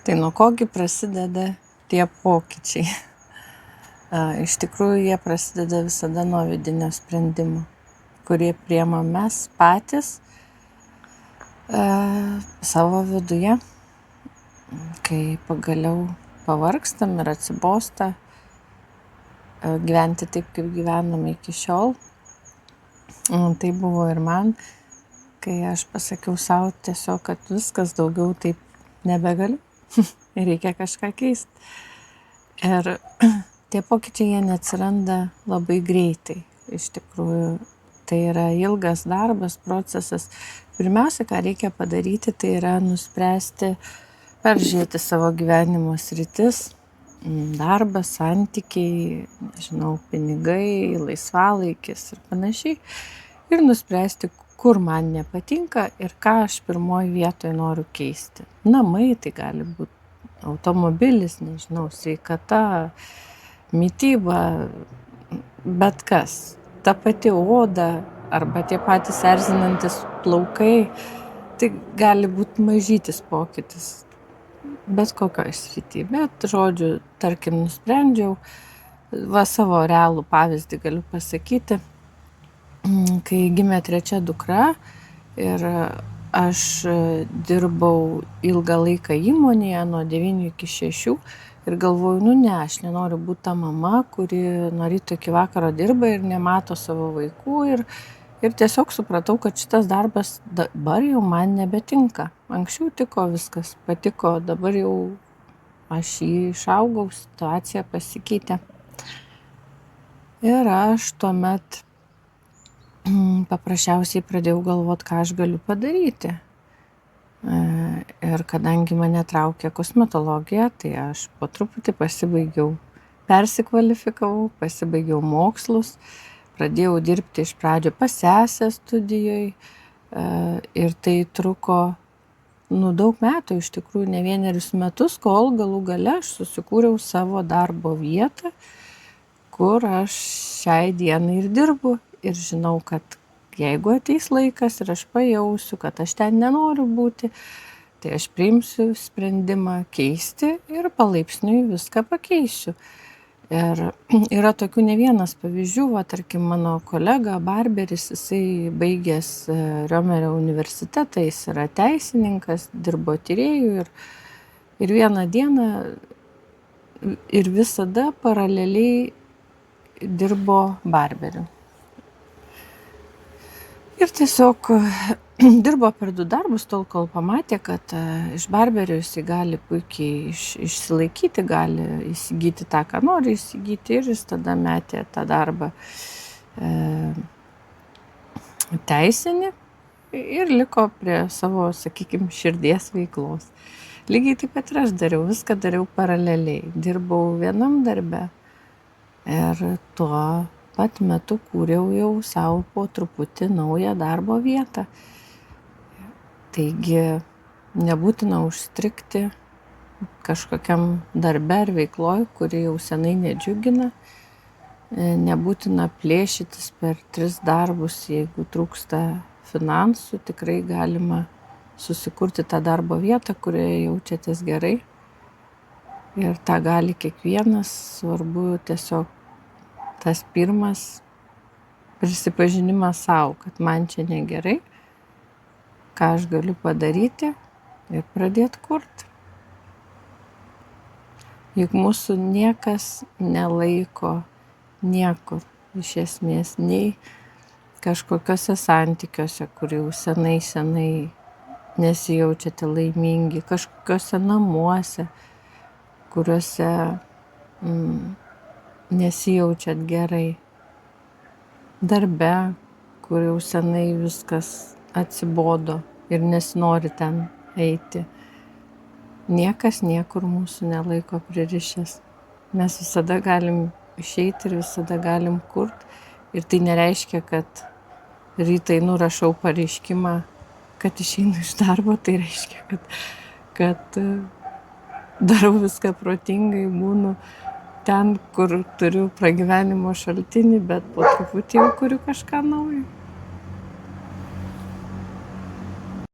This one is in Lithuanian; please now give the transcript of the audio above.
Tai nuo kogi prasideda tie pokyčiai? Iš tikrųjų, jie prasideda visada nuo vidinio sprendimo, kurį priemam mes patys savo viduje, kai pagaliau pavargstam ir atsibosta gyventi taip, kaip gyvename iki šiol. Tai buvo ir man, kai aš pasakiau savo tiesiog, kad viskas daugiau taip nebegaliu ir reikia kažką keisti. Ir tie pokyčiai jie neatsiranda labai greitai. Iš tikrųjų, tai yra ilgas darbas, procesas. Pirmiausia, ką reikia padaryti, tai yra nuspręsti peržiūrėti savo gyvenimo sritis, darbas, santykiai, pinigai, laisvalaikis ir panašiai. Ir nuspręsti, kur man nepatinka ir ką aš pirmoje vietoje noriu keisti. Namai tai gali būti automobilis, sveikata, mityba, bet kas. Ta pati oda arba tie patys erzinantis plaukai, tai gali būti mažytis pokytis. Bet kokioj srity. Bet, žodžiu, tarkim, nusprendžiau, savo realų pavyzdį galiu pasakyti, kai gimė 3 dukra ir aš dirbau ilgą laiką įmonėje nuo 9 iki 6 ir galvoju, aš nenoriu būti ta mama, kuri nuo ryto iki vakaro dirba ir nemato savo vaikų ir tiesiog supratau, kad šitas darbas dabar jau man nebetinka. Anksčiau tiko viskas, patiko, dabar jau aš jį išaugau, situacija pasikeitė. Ir aš tuomet paprasčiausiai pradėjau galvoti, ką aš galiu padaryti. Ir kadangi mane traukė kosmetologija, tai aš po truputį persikvalifikavau, pasibaigiau mokslus, pradėjau dirbti iš pradžio pas sesę studijoje ir tai truko daug metų, iš tikrųjų ne 1 metus, kol galų gale aš susikūriau savo darbo vietą, kur aš šiai dienai ir dirbu. Ir žinau, kad jeigu ateis laikas ir aš pajausiu, kad aš ten nenoriu būti, tai aš priimsiu sprendimą keisti ir palaipsniui viską pakeisiu. Ir yra tokių ne vienas pavyzdžių, tarkim, mano kolega Barberis, jisai baigęs Riomerio universitetą, jis yra teisininkas, dirbo tyrėjų ir vieną dieną ir visada paraleliai dirbo Barberiu. Ir tiesiog dirbo per 2 darbus, tol kol pamatė, kad iš Barberio jis gali puikiai išsilaikyti, gali įsigyti tą, ką nori įsigyti, ir jis tada metė tą darbą teisinį ir liko prie savo, širdies veiklos. Lygiai taip pat ir aš dariau, viską dariau paraleliai, dirbau vienam darbe ir tuo pat metu kūriau jau savo po truputį naują darbo vietą. Taigi nebūtina užstrikti kažkokiam darbe ar veikloj, kuri jau senai nedžiugina. Nebūtina plėšytis per 3 darbus, jeigu trūksta finansų, tikrai galima susikurti tą darbo vietą, kurioje jaučiatės gerai. Ir tą gali kiekvienas, svarbu tiesiog tas pirmas prisipažinimas savo, kad man čia negerai, ką aš galiu padaryti ir pradėti kurti. Juk mūsų niekas nelaiko niekur, iš esmės, nei kažkokiuose santykiuose, kur jau senai nesijaučiate laimingi, kažkokiuose namuose, kuriuose nesijaučiat gerai, darbe, kur jau senai viskas atsibodo ir nesinori ten eiti. Niekas niekur mūsų nelaiko pririšęs. Mes visada galim išeiti ir visada galim kurti. Ir tai nereiškia, kad rytai rašau pareiškimą, kad išeinu iš darbo, tai reiškia, kad darau viską protingai, būnu ten, kur turiu pragyvenimo šaltinį, bet po truputį jau kuriu kažką naujo.